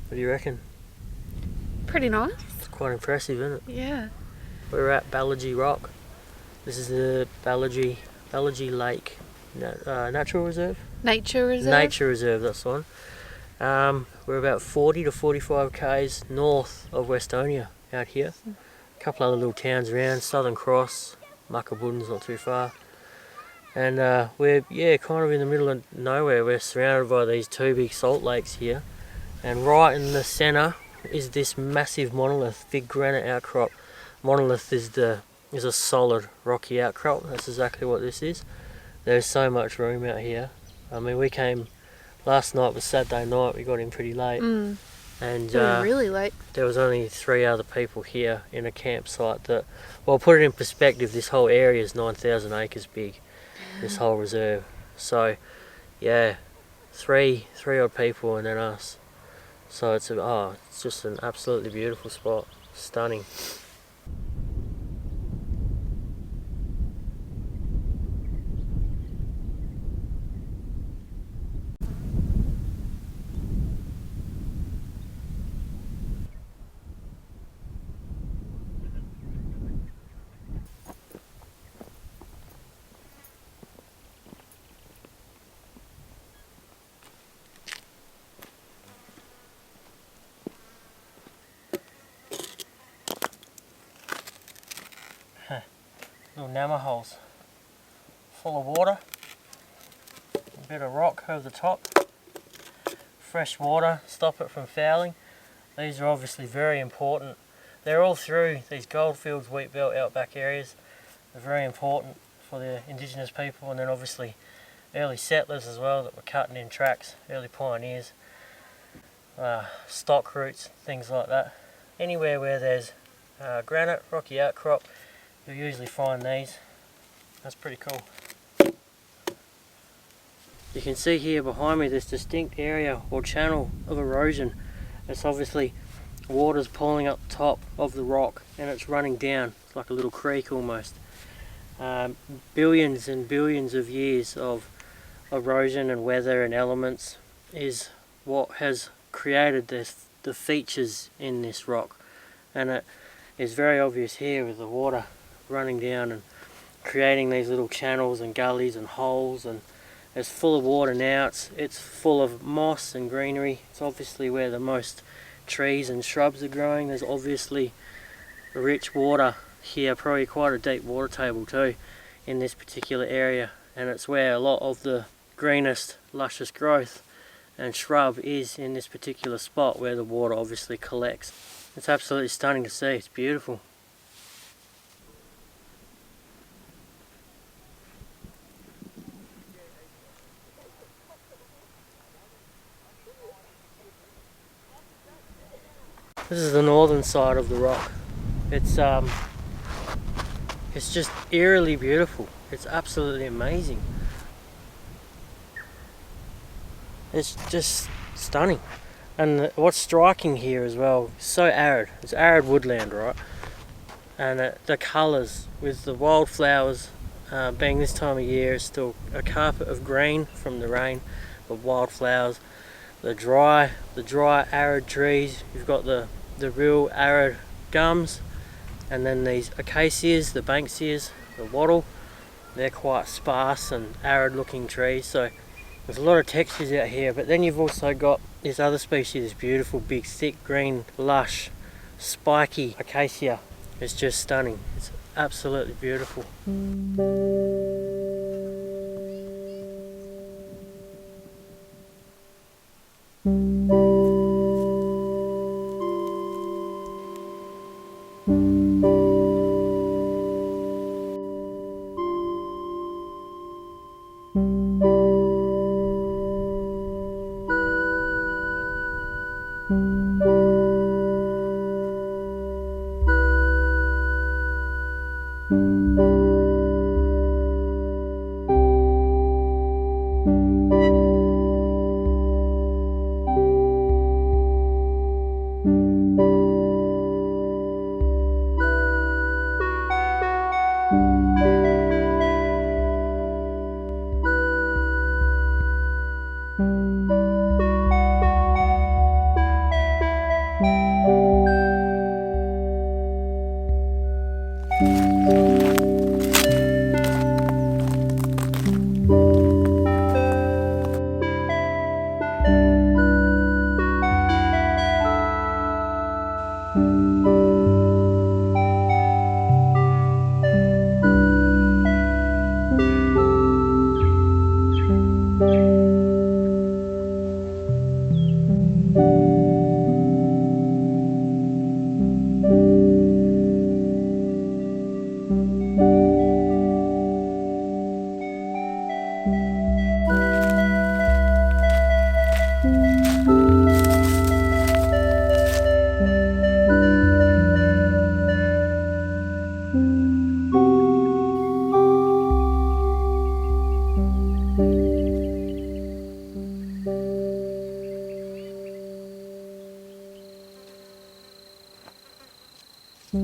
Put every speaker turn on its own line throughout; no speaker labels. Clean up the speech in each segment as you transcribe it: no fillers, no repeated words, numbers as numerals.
What do you reckon?
Pretty nice.
It's quite impressive, isn't it?
Yeah.
We're at Baladjie Rock. This is the Baladjie Lake Natural Reserve?
Nature Reserve?
Nature Reserve, that's the one. We're about 40 to 45 k's north of Westonia out here. A couple other little towns around, Southern Cross, Muckabudden's not too far. And we're kind of in the middle of nowhere. We're surrounded by these two big salt lakes here. And right in the centre is this massive monolith, big granite outcrop. Monolith is a solid rocky outcrop. That's exactly what this is. There's so much room out here. I mean, we came last night, was Saturday night. We got in pretty late, and
really late.
There was only 3 other people here in a campsite. That, well, put it in perspective. This whole area is 9,000 acres big. This whole reserve. So, yeah, three odd people and then us. So it's just an absolutely beautiful spot. Stunning. Little nama holes full of water, a bit of rock over the top, fresh water, stop it from fouling. These are obviously very important. They're all through these goldfields, wheatbelt, outback areas. They're very important for the indigenous people, and then obviously early settlers as well that were cutting in tracks, early pioneers, stock routes, things like that. Anywhere where there's granite, rocky outcrop, you'll usually find these. That's pretty cool. You can see here behind me this distinct area or channel of erosion. It's obviously water's pulling up the top of the rock and it's running down. It's like a little creek almost. Billions and billions of years of erosion and weather and elements is what has created the features in this rock, and it is very obvious here with the water running down and creating these little channels and gullies and holes, and it's full of water now. It's full of moss and greenery. It's obviously where the most trees and shrubs are growing. There's obviously rich water here, probably quite a deep water table too in this particular area, and it's where a lot of the greenest luscious growth and shrub is in this particular spot where the water obviously collects. It's absolutely stunning to see. It's beautiful. This is the northern side of the rock. It's just eerily beautiful. It's absolutely amazing. It's just stunning. And what's striking here as well, so arid. It's arid woodland, right? And the colours with the wildflowers being this time of year, is still a carpet of green from the rain, the wildflowers, the dry arid trees. You've got the real arid gums, and then these acacias, the banksias, the wattle. They're quite sparse and arid looking trees, so there's a lot of textures out here. But then you've also got this other species, this beautiful big thick green lush spiky acacia. It's just stunning. It's absolutely beautiful. Well,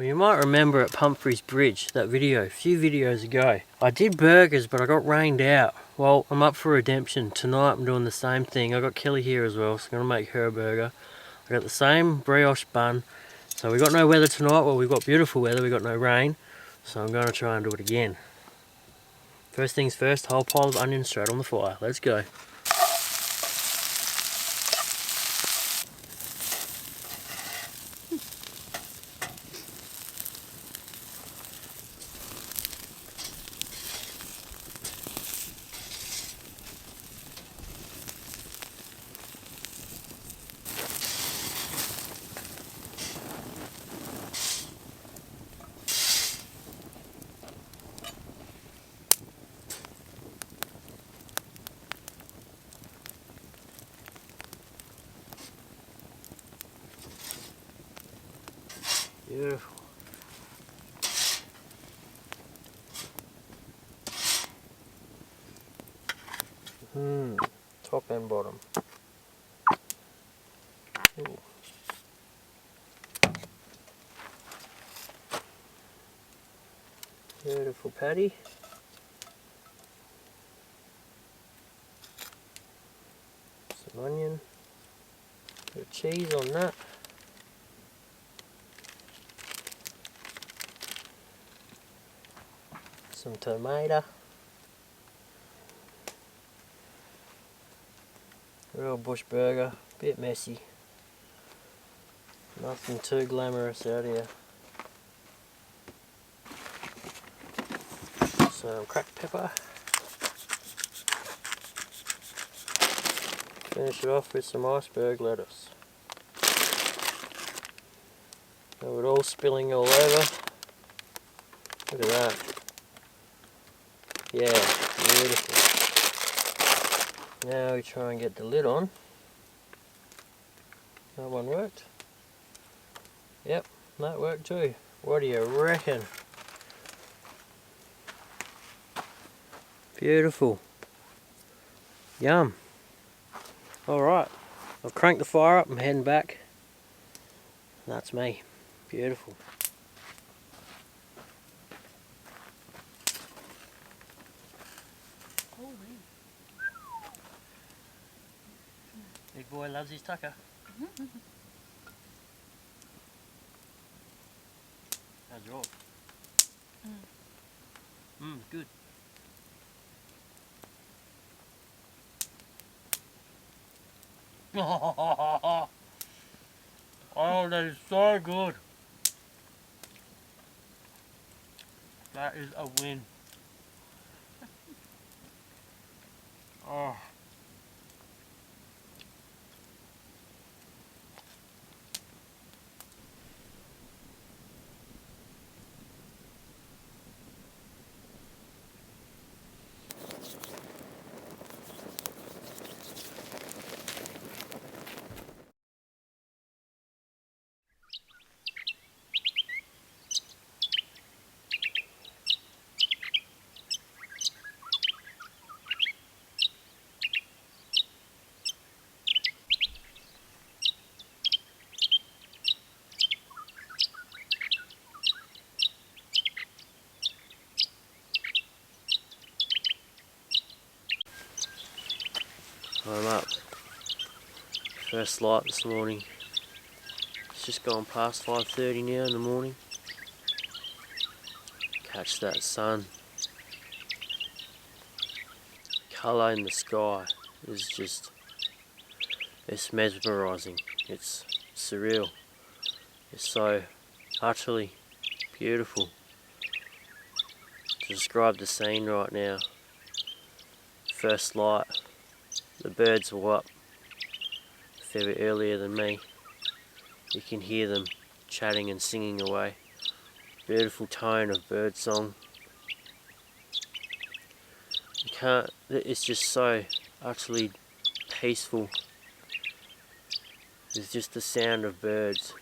you might remember at Pumphrey's Bridge, that video, a few videos ago. I did burgers, but I got rained out. Well, I'm up for redemption. Tonight I'm doing the same thing. I got Kelly here as well, so I'm going to make her a burger. I got the same brioche bun. So we got no weather tonight. Well, we've got beautiful weather. We got no rain. So I'm going to try and do it again. First things first, whole pile of onions straight on the fire. Let's go. Beautiful. Top and bottom. Ooh. Beautiful patty. Some onion. Bit of cheese on that. Some tomato. Real bush burger, bit messy. Nothing too glamorous out here. Some cracked pepper. Finish it off with some iceberg lettuce. So it all spilling all over. Look at that. Yeah, beautiful. Now we try and get the lid on. That one worked. Yep, that worked too. What do you reckon? Beautiful. Yum. Alright, I've cranked the fire up, I'm heading back. That's me. Beautiful. Big boy loves his tucker. How's yours? Good. Oh, that is so good. That is a win. Oh. I'm up. First light this morning. It's just gone past 5:30 now in the morning. Catch that sun. The colour in the sky is just, it's mesmerising. It's surreal. It's so utterly beautiful. To describe the scene right now, first light, the birds were up a fair bit earlier than me. You can hear them chatting and singing away. Beautiful tone of bird song. You can't, it's just so utterly peaceful. It's just the sound of birds